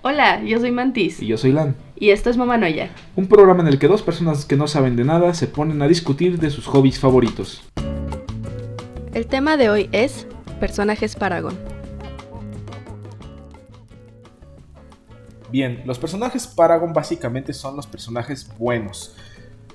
Hola, yo soy Mantis Y yo soy Lan, y esto es Mamá Noya. un programa en el que dos personas que no saben de nada se ponen a discutir de sus hobbies favoritos. El tema de hoy es personajes Paragon. Bien, los personajes Paragon básicamente son los personajes buenos.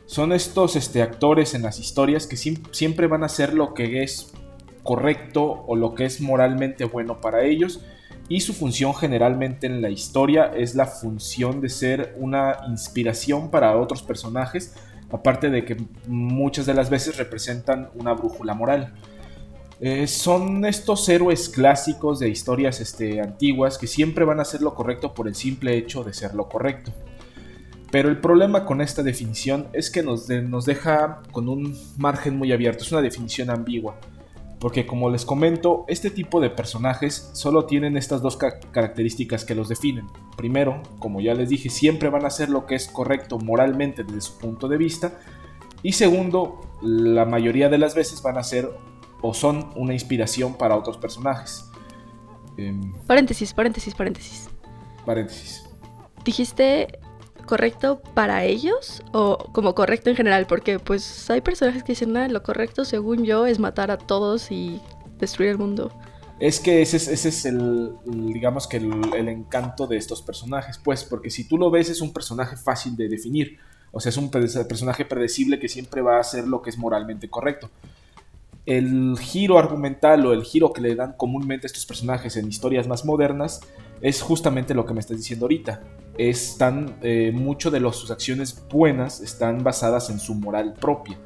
Son estos actores en las historias que siempre van a hacer lo que es correcto o lo que es moralmente bueno para ellos. Y su función generalmente en la historia es la función de ser una inspiración para otros personajes, aparte de que muchas de las veces representan una brújula moral. Son estos héroes clásicos de historias antiguas que siempre van a hacer lo correcto por el simple hecho de ser lo correcto. Pero el problema con esta definición es que nos deja con un margen muy abierto, es una definición ambigua. Porque como les comento, este tipo de personajes solo tienen estas dos características que los definen. Primero, como ya les dije, siempre van a hacer lo que es correcto moralmente desde su punto de vista. Y segundo, la mayoría de las veces van a ser o son una inspiración para otros personajes. Paréntesis. Paréntesis. ¿Dijiste correcto para ellos o como correcto en general? Porque pues hay personajes que dicen, lo correcto según yo es matar a todos y destruir el mundo. Es que ese es digamos que el encanto de estos personajes, pues, porque si tú lo ves es un personaje fácil de definir. O sea, es un personaje predecible que siempre va a hacer lo que es moralmente correcto. El giro argumental o el giro que le dan comúnmente a estos personajes en historias más modernas es justamente lo que me estás diciendo ahorita. Mucho de sus acciones buenas están basadas en su moral propia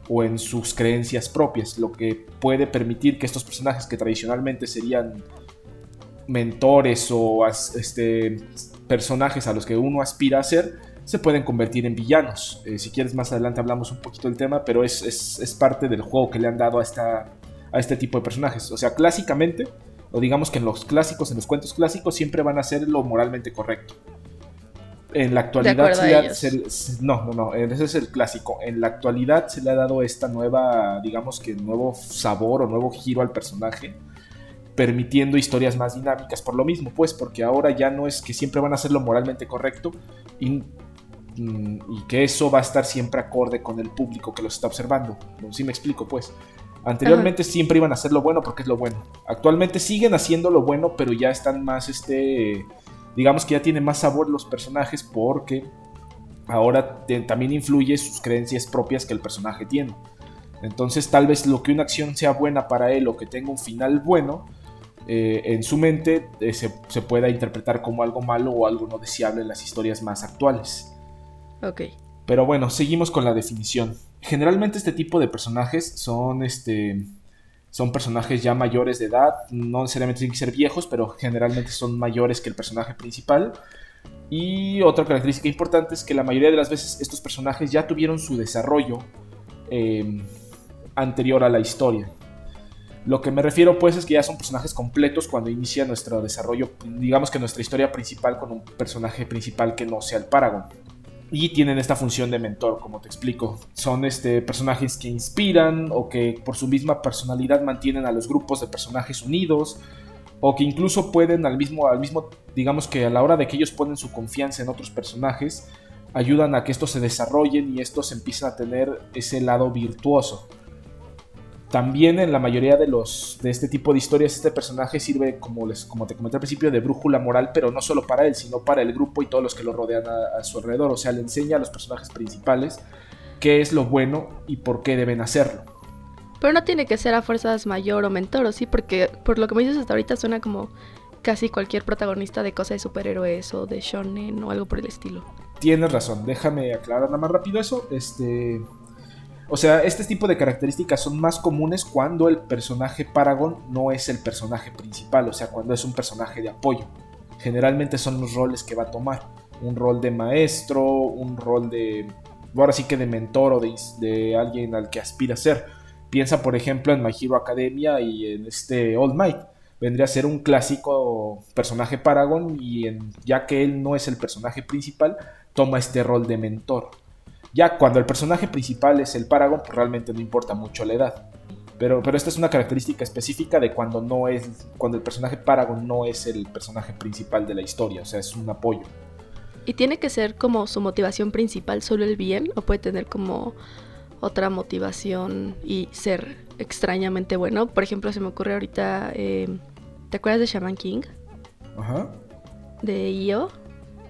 o en sus creencias propias, lo que puede permitir que estos personajes que tradicionalmente serían mentores o personajes a los que uno aspira a ser, se pueden convertir en villanos. Si quieres más adelante hablamos un poquito del tema, pero es parte del juego que le han dado a este tipo de personajes. O sea, clásicamente, o digamos que en los cuentos clásicos, siempre van a ser lo moralmente correcto. En la De actualidad acuerdo a ellos. no, ese es el clásico. En la actualidad se le ha dado esta nueva, digamos que nuevo sabor o nuevo giro al personaje, permitiendo historias más dinámicas por lo mismo, pues, porque ahora ya no es que siempre van a hacer lo moralmente correcto y que eso va a estar siempre acorde con el público que los está observando. ¿No? ¿Sí me explico, pues? Ajá. Anteriormente siempre iban a hacer lo bueno porque es lo bueno. Actualmente siguen haciendo lo bueno, pero ya están más, digamos que ya tienen más sabor los personajes porque ahora también influye sus creencias propias que el personaje tiene. Entonces tal vez lo que una acción sea buena para él o que tenga un final bueno, en su mente se pueda interpretar como algo malo o algo no deseable en las historias más actuales. Ok. Pero bueno, seguimos con la definición. Generalmente este tipo de personajes son personajes ya mayores de edad, no necesariamente tienen que ser viejos, pero generalmente son mayores que el personaje principal. Y otra característica importante es que la mayoría de las veces estos personajes ya tuvieron su desarrollo eh, anterior a la historia. Lo que me refiero pues es que ya son personajes completos cuando inicia nuestro desarrollo, digamos que nuestra historia principal con un personaje principal que no sea el Paragon. Y tienen esta función de mentor, como te explico. Son personajes que inspiran o que por su misma personalidad mantienen a los grupos de personajes unidos o que incluso pueden digamos que a la hora de que ellos ponen su confianza en otros personajes, ayudan a que estos se desarrollen y estos empiecen a tener ese lado virtuoso. También en la mayoría de este tipo de historias este personaje sirve, como te comenté al principio, de brújula moral, pero no solo para él, sino para el grupo y todos los que lo rodean a su alrededor. O sea, le enseña a los personajes principales qué es lo bueno y por qué deben hacerlo. Pero no tiene que ser a fuerzas mayor o mentor, ¿o sí? Porque por lo que me dices hasta ahorita suena como casi cualquier protagonista de cosas de superhéroes o de shonen o algo por el estilo. Tienes razón, déjame aclarar nada más rápido eso. O sea, este tipo de características son más comunes cuando el personaje Paragon no es el personaje principal, o sea, cuando es un personaje de apoyo. Generalmente son los roles que va a tomar. Un rol de maestro, un rol ahora sí que de mentor o de alguien al que aspira a ser. Piensa, por ejemplo, en My Hero Academia y en All Might. Vendría a ser un clásico personaje Paragon y ya que él no es el personaje principal, toma este rol de mentor. Ya cuando el personaje principal es el Paragon, pues realmente no importa mucho la edad. Pero esta es una característica específica de cuando el personaje Paragon no es el personaje principal de la historia, o sea, es un apoyo. ¿Y tiene que ser como su motivación principal solo el bien? ¿O puede tener como otra motivación y ser extrañamente bueno? Por ejemplo, se me ocurre ahorita, ¿te acuerdas de Shaman King? Ajá. De Io,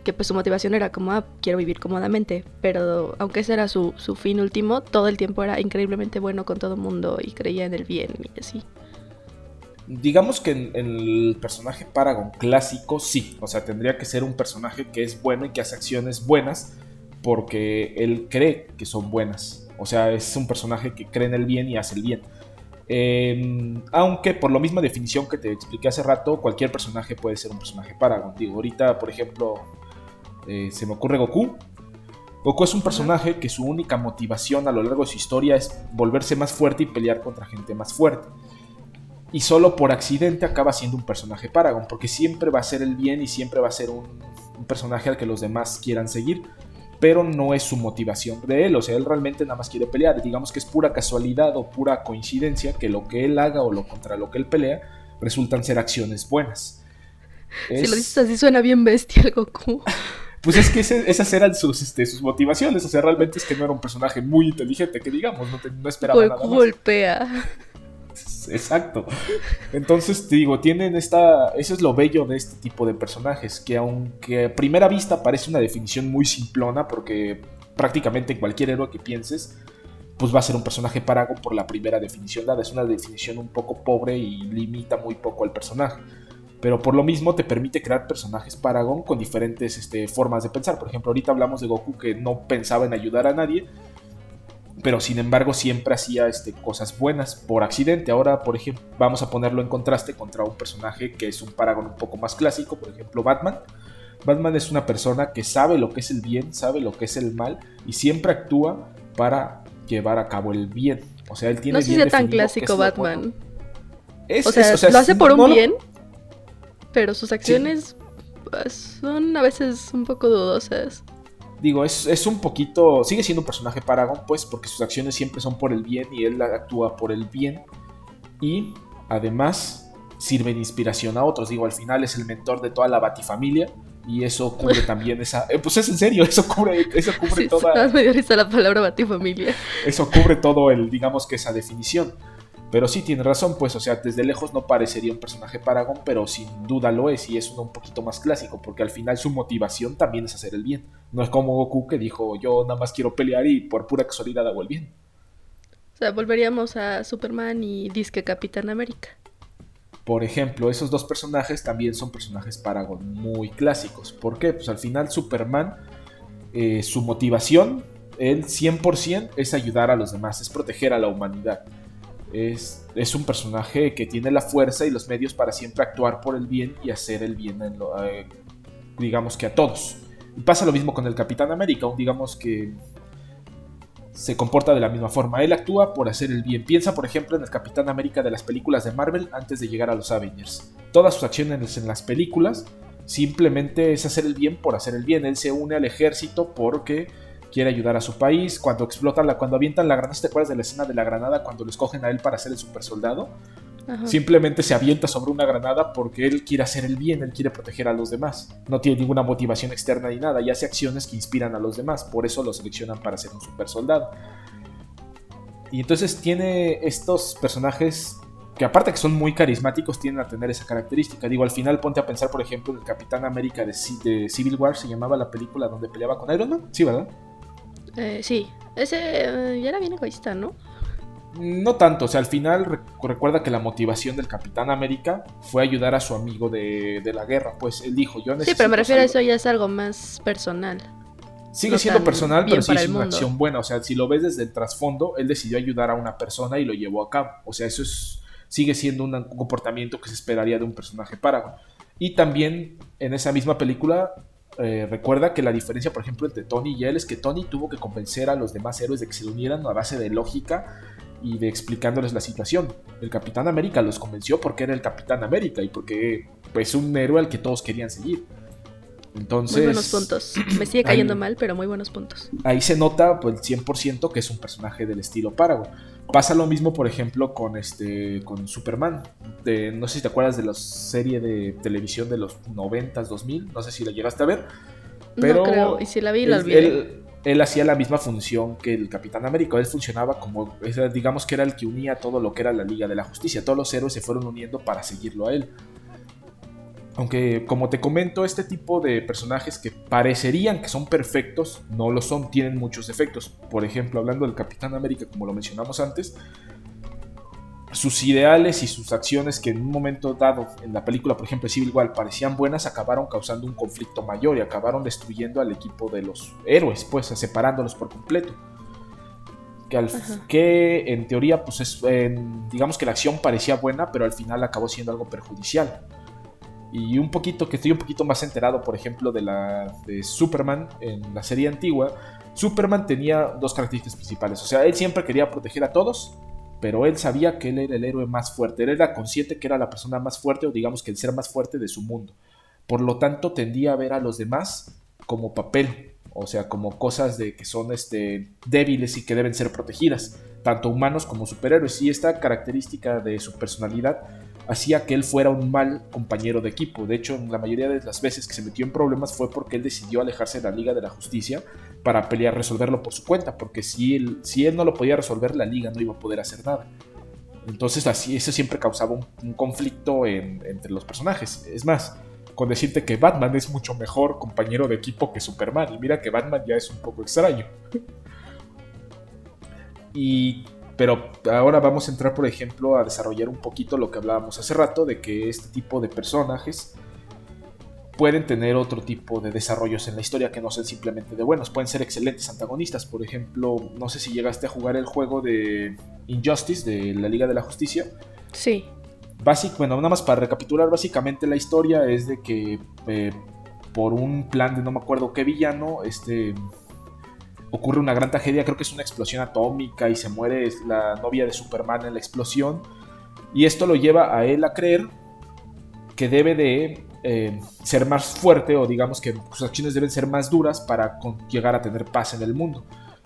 que pues su motivación era como, quiero vivir cómodamente, pero aunque ese era su fin último, todo el tiempo era increíblemente bueno con todo el mundo y creía en el bien y así. Digamos que en el personaje Paragon clásico sí, o sea, tendría que ser un personaje que es bueno y que hace acciones buenas porque él cree que son buenas, o sea, es un personaje que cree en el bien y hace el bien. Aunque por la misma definición que te expliqué hace rato, cualquier personaje puede ser un personaje Paragon. Digo, ahorita, por ejemplo, se me ocurre Goku. Goku es un personaje que su única motivación a lo largo de su historia es volverse más fuerte y pelear contra gente más fuerte. Y solo por accidente acaba siendo un personaje Paragon, porque siempre va a ser el bien y siempre va a ser un personaje al que los demás quieran seguir, pero no es su motivación de él, o sea, él realmente nada más quiere pelear. Digamos que es pura casualidad o pura coincidencia que lo que él haga o contra lo que él pelea resultan ser acciones buenas. Si lo dices así suena bien bestia el Goku. Pues es que esas eran sus motivaciones, o sea, realmente es que no era un personaje muy inteligente, que digamos, no esperaba nada más. Golpea. Exacto. Entonces te digo, eso es lo bello de este tipo de personajes, que aunque a primera vista parece una definición muy simplona, porque prácticamente cualquier héroe que pienses, pues va a ser un personaje Paragon por la primera definición dada. Es una definición un poco pobre y limita muy poco al personaje. Pero por lo mismo te permite crear personajes Paragon con diferentes formas de pensar. Por ejemplo, ahorita hablamos de Goku, que no pensaba en ayudar a nadie, pero sin embargo siempre hacía cosas buenas por accidente. Ahora, por ejemplo, vamos a ponerlo en contraste contra un personaje que es un Paragon un poco más clásico, por ejemplo Batman. Batman es una persona que sabe lo que es el bien, sabe lo que es el mal y siempre actúa para llevar a cabo el bien. O sea, él tiene no sé si es tan clásico Batman. O sea, lo hace por un bien, pero sus acciones son a veces un poco dudosas. Digo, es un poquito... Sigue siendo un personaje Paragon, pues, porque sus acciones siempre son por el bien y él actúa por el bien. Y, además, sirve de inspiración a otros. Digo, al final es el mentor de toda la Batifamilia y eso cubre también esa... pues es en serio, eso cubre sí, toda... Me dio risa la palabra Batifamilia. Eso cubre todo digamos que esa definición. Pero sí, tiene razón, pues, o sea, desde lejos no parecería un personaje Paragon, pero sin duda lo es, y es uno un poquito más clásico, porque al final su motivación también es hacer el bien. No es como Goku que dijo, yo nada más quiero pelear y por pura casualidad hago el bien. O sea, volveríamos a Superman y disque Capitán América. Por ejemplo, esos dos personajes también son personajes Paragon muy clásicos. ¿Por qué? Pues al final Superman, su motivación, él 100% es ayudar a los demás, es proteger a la humanidad. Es un personaje que tiene la fuerza y los medios para siempre actuar por el bien y hacer el bien, digamos que a todos. Y pasa lo mismo con el Capitán América, digamos que se comporta de la misma forma. Él actúa por hacer el bien. Piensa, por ejemplo, en el Capitán América de las películas de Marvel antes de llegar a los Avengers. Todas sus acciones en las películas simplemente es hacer el bien por hacer el bien. Él se une al ejército porque quiere ayudar a su país. Cuando avientan la granada, ¿te acuerdas de la escena de la granada cuando lo escogen a él para ser el super soldado? Ajá. Simplemente se avienta sobre una granada porque él quiere hacer el bien, él quiere proteger a los demás. No tiene ninguna motivación externa ni nada y hace acciones que inspiran a los demás. Por eso lo seleccionan para ser un super soldado. Y entonces tiene estos personajes que, aparte que son muy carismáticos, tienden a tener esa característica. Digo, al final ponte a pensar, por ejemplo, en el Capitán América de Civil War, se llamaba la película donde peleaba con Iron Man. Sí, ¿verdad? Sí, ese ya era bien egoísta, ¿no? No tanto, o sea, al final recuerda que la motivación del Capitán América fue ayudar a su amigo de la guerra, pues él dijo, yo necesito... Sí, pero me refiero a eso ya es algo más personal. Sigue siendo personal, pero sí es una acción buena, o sea, si lo ves desde el trasfondo, él decidió ayudar a una persona y lo llevó a cabo, o sea, sigue siendo un comportamiento que se esperaría de un personaje Paragon. Y también en esa misma película... recuerda que la diferencia, por ejemplo, entre Tony y él es que Tony tuvo que convencer a los demás héroes de que se unieran a base de lógica y de explicándoles la situación. El Capitán América los convenció porque era el Capitán América y porque pues un héroe al que todos querían seguir. Entonces, muy buenos puntos. Me sigue cayendo mal, pero muy buenos puntos. Ahí se nota pues 100% que es un personaje del estilo Paragon. Pasa lo mismo, por ejemplo, con Superman. No sé si te acuerdas de la serie de televisión de los 90s, 2000, no sé si la llegaste a ver, No creo, y pero si la vi, la él, olvidé. él, él hacía la misma función que el Capitán América. Él funcionaba como, digamos que era el que unía todo lo que era la Liga de la Justicia. Todos los héroes se fueron uniendo para seguirlo a él. Aunque, como te comento, este tipo de personajes que parecerían que son perfectos, no lo son, tienen muchos defectos. Por ejemplo, hablando del Capitán América, como lo mencionamos antes, sus ideales y sus acciones que en un momento dado en la película, por ejemplo, Civil War, parecían buenas, acabaron causando un conflicto mayor y acabaron destruyendo al equipo de los héroes, pues separándolos por completo. Que en teoría, pues digamos que la acción parecía buena, pero al final acabó siendo algo perjudicial. Y estoy un poquito más enterado, por ejemplo, de Superman en la serie antigua. Superman tenía dos características principales. O sea, él siempre quería proteger a todos, pero él sabía que él era el héroe más fuerte. Él era consciente que era la persona más fuerte, o digamos que el ser más fuerte de su mundo. Por lo tanto, tendía a ver a los demás como papel, o sea, como cosas de que son débiles y que deben ser protegidas, tanto humanos como superhéroes. Y esta característica de su personalidad hacía que él fuera un mal compañero de equipo. De hecho, la mayoría de las veces que se metió en problemas fue porque él decidió alejarse de la Liga de la Justicia para pelear, resolverlo por su cuenta, porque si él no lo podía resolver, la Liga no iba a poder hacer nada. Entonces así, eso siempre causaba un conflicto entre los personajes. Es más, con decirte que Batman es mucho mejor compañero de equipo que Superman, y mira que Batman ya es un poco extraño. Pero ahora vamos a entrar, por ejemplo, a desarrollar un poquito lo que hablábamos hace rato, de que este tipo de personajes pueden tener otro tipo de desarrollos en la historia que no sean simplemente de buenos. Pueden ser excelentes antagonistas. Por ejemplo, no sé si llegaste a jugar el juego de Injustice, de la Liga de la Justicia. Sí. Bueno, nada más para recapitular, básicamente la historia es de que por un plan de no me acuerdo qué villano, ocurre una gran tragedia. Creo que es una explosión atómica y se muere la novia de Superman en la explosión, y esto lo lleva a él a creer que debe de ser más fuerte, o digamos que sus acciones deben ser más duras para llegar a tener paz en el mundo.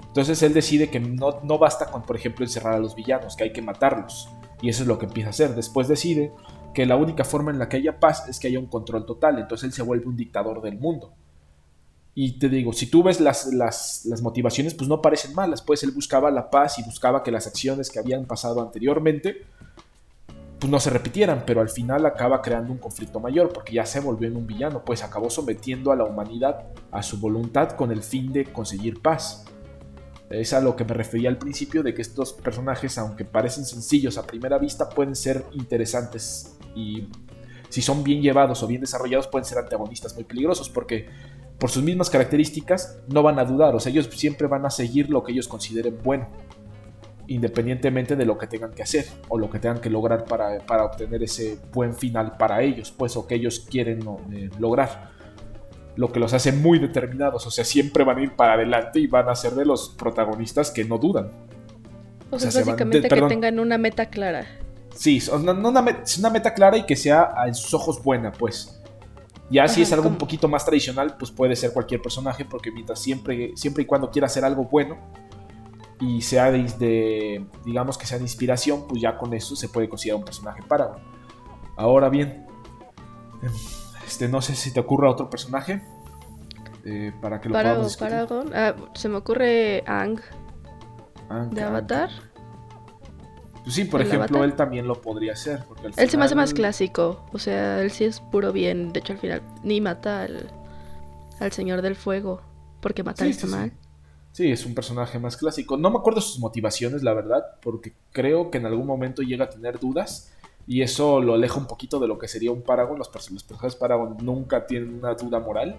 Entonces él decide que no basta con, por ejemplo, encerrar a los villanos, que hay que matarlos, y eso es lo que empieza a hacer. Después decide que la única forma en la que haya paz es que haya un control total. Entonces él se vuelve un dictador del mundo. Y te digo, si tú ves las motivaciones, pues no parecen malas. Pues él buscaba la paz y buscaba que las acciones que habían pasado anteriormente pues no se repitieran, pero al final acaba creando un conflicto mayor, porque ya se volvió en un villano, pues acabó sometiendo a la humanidad a su voluntad con el fin de conseguir paz. Es a lo que me refería al principio, de que estos personajes, aunque parecen sencillos a primera vista, pueden ser interesantes, y si son bien llevados o bien desarrollados pueden ser antagonistas muy peligrosos, porque por sus mismas características no van a dudar. O sea, ellos siempre van a seguir lo que ellos consideren bueno, independientemente de lo que tengan que hacer o lo que tengan que lograr para obtener ese buen final para ellos, pues, o que ellos quieren lograr. Lo que los hace muy determinados. O sea, siempre van a ir para adelante y van a ser de los protagonistas que no dudan. O sea, básicamente que tengan una meta clara. Sí, una meta clara, y que sea en sus ojos buena, pues. Ya si es algo un poquito más tradicional, pues puede ser cualquier personaje, porque mientras siempre y cuando quiera hacer algo bueno y sea digamos que sea de inspiración, pues ya con eso se puede considerar un personaje Paragon. Ahora bien, no sé si te ocurra otro personaje para que lo podamos discutir. Paragon, se me ocurre Aang de Avatar. Pues sí, por ejemplo, Avatar. Él también lo podría hacer, porque él se me hace más clásico. O sea, él sí es puro bien. De hecho, al final ni mata al Señor del Fuego, porque matar está mal. Sí, es un personaje más clásico. No me acuerdo sus motivaciones, la verdad, porque creo que en algún momento llega a tener dudas, y eso lo aleja un poquito de lo que sería un Paragon. Los personajes Paragon nunca tienen una duda moral.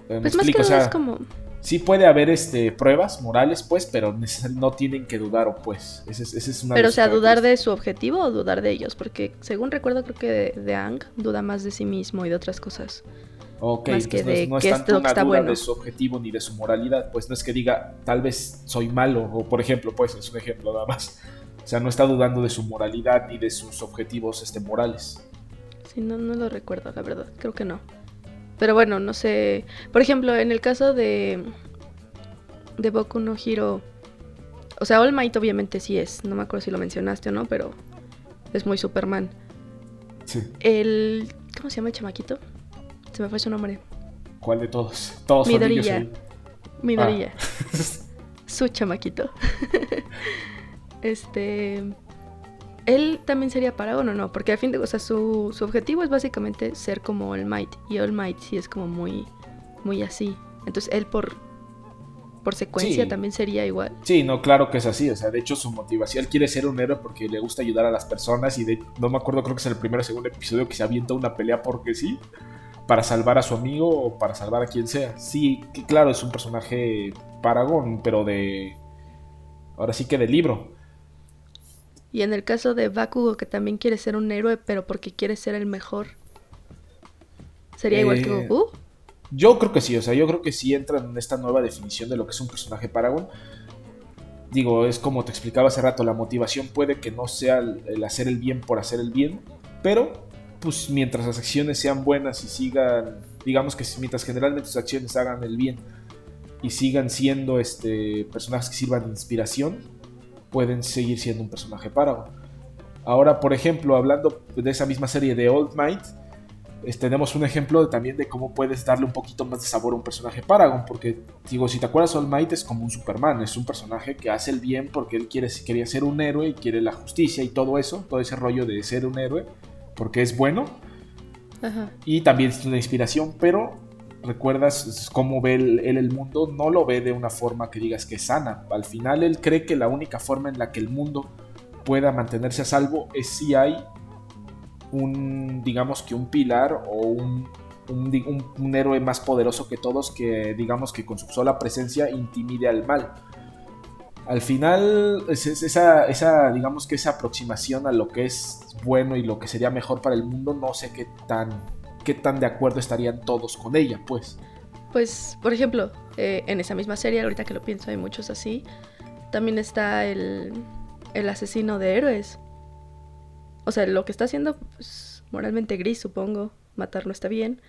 Pues más que nada es como... Sí puede haber pruebas morales, pues, pero no tienen que dudar, pues. Ese es una. Pero, o sea, ¿dudar de su objetivo o dudar de ellos? Porque, según recuerdo, creo que de Aang duda más de sí mismo y de otras cosas. Ok, más que de no es tanto una duda de su objetivo ni de su moralidad. Pues no es que diga, tal vez soy malo, o por ejemplo, pues, es un ejemplo nada más. O sea, no está dudando de su moralidad ni de sus objetivos morales. Sí, no lo recuerdo, la verdad. Creo que no. Pero bueno, no sé. Por ejemplo, en el caso de Boku no Hero, O sea, All Might obviamente sí es. No me acuerdo si lo mencionaste o no, pero es muy Superman. Sí. ¿Cómo se llama el chamaquito? Se me fue su nombre. ¿Cuál de todos? Todos son niños ahí. Midoriya. Su chamaquito. ¿Él también sería Paragon o no? Porque al fin de cosas su objetivo es básicamente ser como All Might. Y All Might sí es como muy, muy así. Entonces él por secuencia también sería igual. Sí, no, claro que es así. O sea, de hecho su motivación, él quiere ser un héroe porque le gusta ayudar a las personas. Y no me acuerdo, creo que es el primero o segundo episodio que se avienta una pelea porque sí. Para salvar a su amigo o para salvar a quien sea. Sí, que claro, es un personaje Paragon, pero ahora sí que de libro. Y en el caso de Bakugo, que también quiere ser un héroe, pero porque quiere ser el mejor, ¿sería igual que Goku? Yo creo que sí, o sea, yo creo que sí entra en esta nueva definición de lo que es un personaje Paragon. Digo, es como te explicaba hace rato, la motivación puede que no sea el hacer el bien por hacer el bien, pero pues mientras las acciones sean buenas y sigan, digamos que mientras generalmente sus acciones hagan el bien y sigan siendo personajes que sirvan de inspiración, pueden seguir siendo un personaje Paragon. Ahora, por ejemplo, hablando de esa misma serie de All Might, tenemos un ejemplo también de cómo puedes darle un poquito más de sabor a un personaje Paragon, porque digo, si te acuerdas, All Might es como un Superman, es un personaje que hace el bien porque él quería ser un héroe y quiere la justicia y todo eso, todo ese rollo de ser un héroe, porque es bueno. Ajá. Y también es una inspiración, pero recuerdas cómo ve él el mundo, no lo ve de una forma que digas que es sana. Al final él cree que la única forma en la que el mundo pueda mantenerse a salvo es si hay digamos que un pilar o un héroe más poderoso que todos, que digamos que con su sola presencia intimide al mal. Al final digamos que esa aproximación a lo que es bueno y lo que sería mejor para el mundo, no sé qué tan de acuerdo estarían todos con ella, pues. Pues, por ejemplo, en esa misma serie, ahorita que lo pienso, hay muchos así. También está el asesino de héroes. O sea, lo que está haciendo, pues, moralmente gris, supongo. Matar no está bien.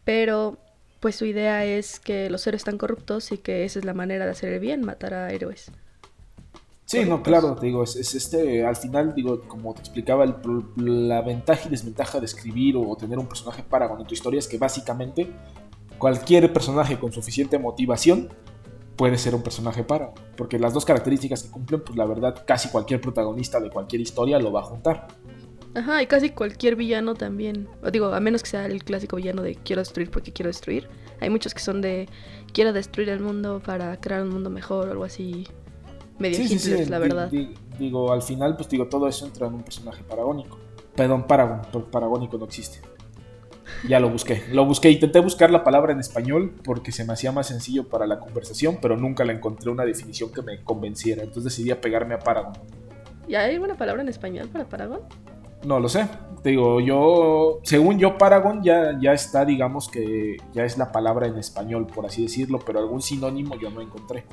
Pero, pues, su idea es que los héroes están corruptos y que esa es la manera de hacer el bien, matar a héroes. Sí, corruptos. No, claro, te digo, al final, digo, como te explicaba, la ventaja y desventaja de escribir o tener un personaje Paragon en tu historia es que básicamente cualquier personaje con suficiente motivación puede ser un personaje Paragon, porque las dos características que cumplen, pues la verdad, casi cualquier protagonista de cualquier historia lo va a juntar. Ajá, y casi cualquier villano también. O digo, a menos que sea el clásico villano de quiero destruir porque quiero destruir. Hay muchos que son de quiero destruir el mundo para crear un mundo mejor o algo así. Medio Hitler, la verdad. Digo, al final, pues digo, todo eso entra en un personaje paragónico. Perdón, Paragon, paragónico no existe. Ya lo busqué, intenté buscar la palabra en español porque se me hacía más sencillo para la conversación, pero nunca la encontré una definición que me convenciera, entonces decidí apegarme a Paragon. ¿Y hay alguna palabra en español para Paragon? No lo sé, te digo, según yo Paragon ya está, digamos que ya es la palabra en español, por así decirlo, pero algún sinónimo yo no encontré.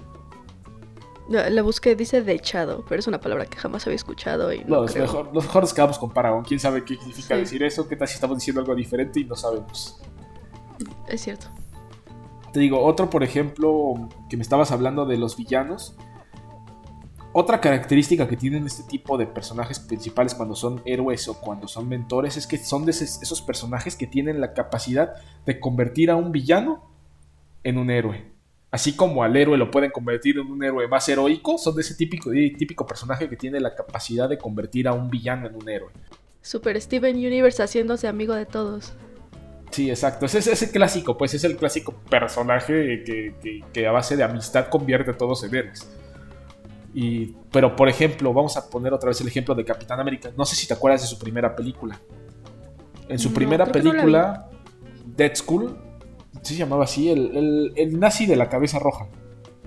La busqué, dice dechado, pero es una palabra que jamás había escuchado y no creo. Mejor nos quedamos con Paragon. ¿Quién sabe qué significa decir eso? ¿Qué tal si estamos diciendo algo diferente y no sabemos? Es cierto. Te digo, otro, por ejemplo, que me estabas hablando de los villanos. Otra característica que tienen este tipo de personajes principales cuando son héroes o cuando son mentores es que son de esos personajes que tienen la capacidad de convertir a un villano en un héroe. Así como al héroe lo pueden convertir en un héroe más heroico, son de ese típico personaje que tiene la capacidad de convertir a un villano en un héroe. Super Steven Universe haciéndose amigo de todos. Sí, exacto. Es ese clásico, pues es el clásico personaje que a base de amistad convierte a todos en héroes. Pero, por ejemplo, vamos a poner otra vez el ejemplo de Capitán América. No sé si te acuerdas de su primera película. En su primera película, Deathskull, se llamaba así, el nazi de la cabeza roja.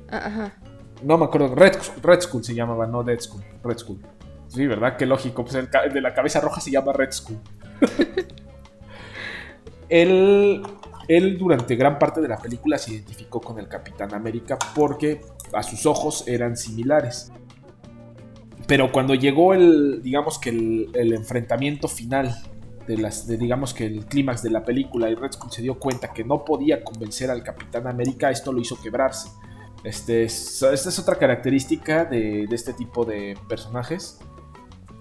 Ajá. No me acuerdo, Red Skull se llamaba, no Dead Skull, Red Skull. Sí, ¿verdad? Qué lógico, pues el de la cabeza roja se llama Red Skull. Él durante gran parte de la película se identificó con el Capitán América porque a sus ojos eran similares. Pero cuando llegó digamos que el enfrentamiento final digamos que el clímax de la película y Red Skull se dio cuenta que no podía convencer al Capitán América, esto lo hizo quebrarse. Esta es otra característica de este tipo de personajes.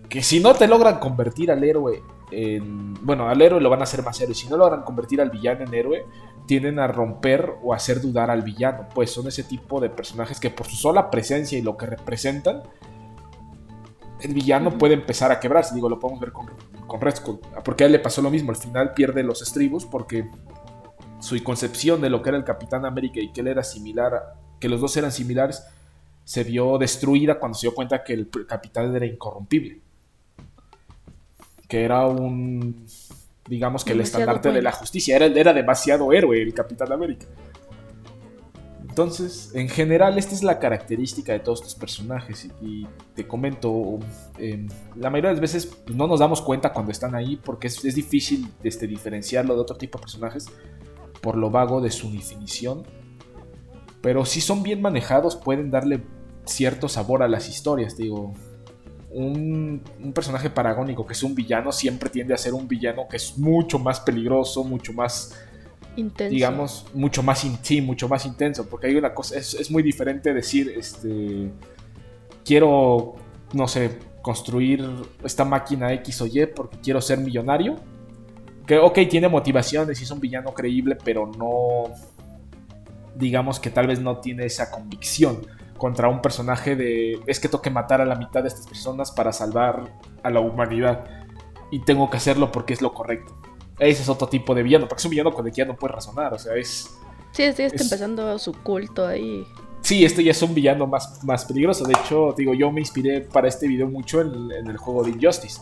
Que si no te logran convertir al héroe en... Bueno, al héroe lo van a hacer más héroe. Si no logran convertir al villano en héroe, tienden a romper o hacer dudar al villano. Pues son ese tipo de personajes que por su sola presencia y lo que representan, el villano puede empezar a quebrarse. Digo, lo podemos ver con Red Skull. Porque a él le pasó lo mismo. Al final pierde los estribos porque su concepción de lo que era el Capitán América y que él era similar, que los dos eran similares, se vio destruida cuando se dio cuenta que el capitán era incorrompible. Que era digamos que el estandarte bueno de la justicia. Era demasiado héroe el Capitán América. Entonces, en general, esta es la característica de todos estos personajes. Y te comento, la mayoría de las veces pues, no nos damos cuenta cuando están ahí porque es difícil diferenciarlo de otro tipo de personajes por lo vago de su definición. Pero si son bien manejados, pueden darle cierto sabor a las historias. Digo, un personaje paragónico que es un villano siempre tiende a ser un villano que es mucho más peligroso, mucho más intenso, digamos, mucho más intenso, porque hay una cosa, es muy diferente decir, quiero, no sé, construir esta máquina X o Y porque quiero ser millonario, que ok, tiene motivaciones y es un villano creíble, pero no, digamos que tal vez no tiene esa convicción contra un personaje es que tengo que matar a la mitad de estas personas para salvar a la humanidad y tengo que hacerlo porque es lo correcto. Ese es otro tipo de villano, porque es un villano con el que ya no puedes razonar, o sea, es... Sí, está empezando su culto ahí. Sí, este ya es un villano más peligroso. De hecho, digo, yo me inspiré para este video mucho en el juego de Injustice,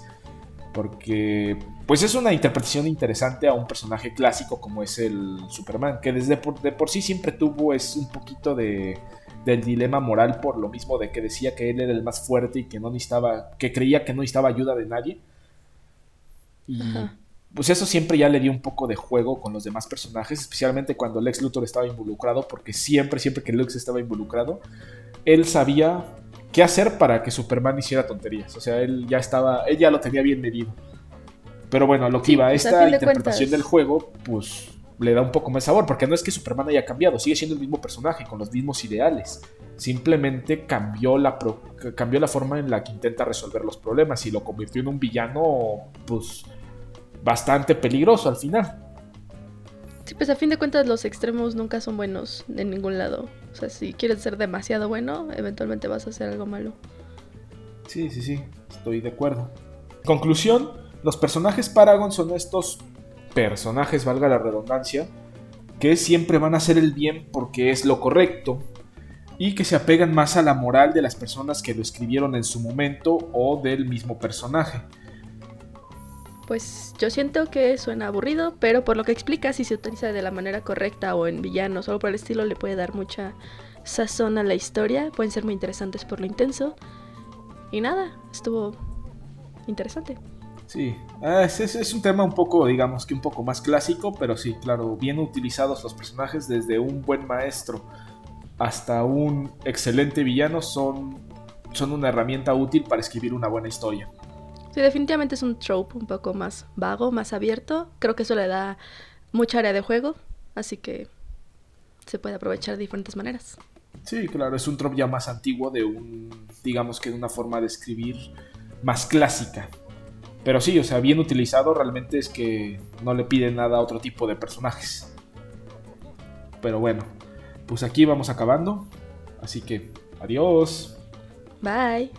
porque pues es una interpretación interesante a un personaje clásico como es el Superman, que de por sí siempre tuvo un poquito del dilema moral por lo mismo de que decía que él era el más fuerte y que creía que no necesitaba ayuda de nadie. Y pues eso siempre ya le dio un poco de juego con los demás personajes, especialmente cuando Lex Luthor estaba involucrado, porque siempre que Lex estaba involucrado, él sabía qué hacer para que Superman hiciera tonterías. O sea, él ya lo tenía bien medido. Pero bueno, a lo que iba, esta interpretación del juego, pues le da un poco más sabor, porque no es que Superman haya cambiado, sigue siendo el mismo personaje, con los mismos ideales. Simplemente cambió la forma en la que intenta resolver los problemas y lo convirtió en un villano, pues, bastante peligroso al final. Sí, pues a fin de cuentas los extremos nunca son buenos en ningún lado. O sea, si quieres ser demasiado bueno, eventualmente vas a hacer algo malo. Sí, estoy de acuerdo. Conclusión, los personajes Paragon son estos personajes, valga la redundancia, que siempre van a hacer el bien porque es lo correcto y que se apegan más a la moral de las personas que lo escribieron en su momento o del mismo personaje. Pues yo siento que suena aburrido, pero por lo que explica, si se utiliza de la manera correcta o en villanos o algo por el estilo, le puede dar mucha sazón a la historia. Pueden ser muy interesantes por lo intenso. Y nada, estuvo interesante. Sí, es un tema un poco, digamos que un poco más clásico, pero sí, claro, bien utilizados los personajes, desde un buen maestro hasta un excelente villano, son una herramienta útil para escribir una buena historia. Sí, definitivamente es un trope un poco más vago, más abierto. Creo que eso le da mucha área de juego, así que se puede aprovechar de diferentes maneras. Sí, claro, es un trope ya más antiguo digamos que de una forma de escribir más clásica. Pero sí, o sea, bien utilizado realmente es que no le pide nada a otro tipo de personajes. Pero bueno, pues aquí vamos acabando. Así que, adiós. Bye.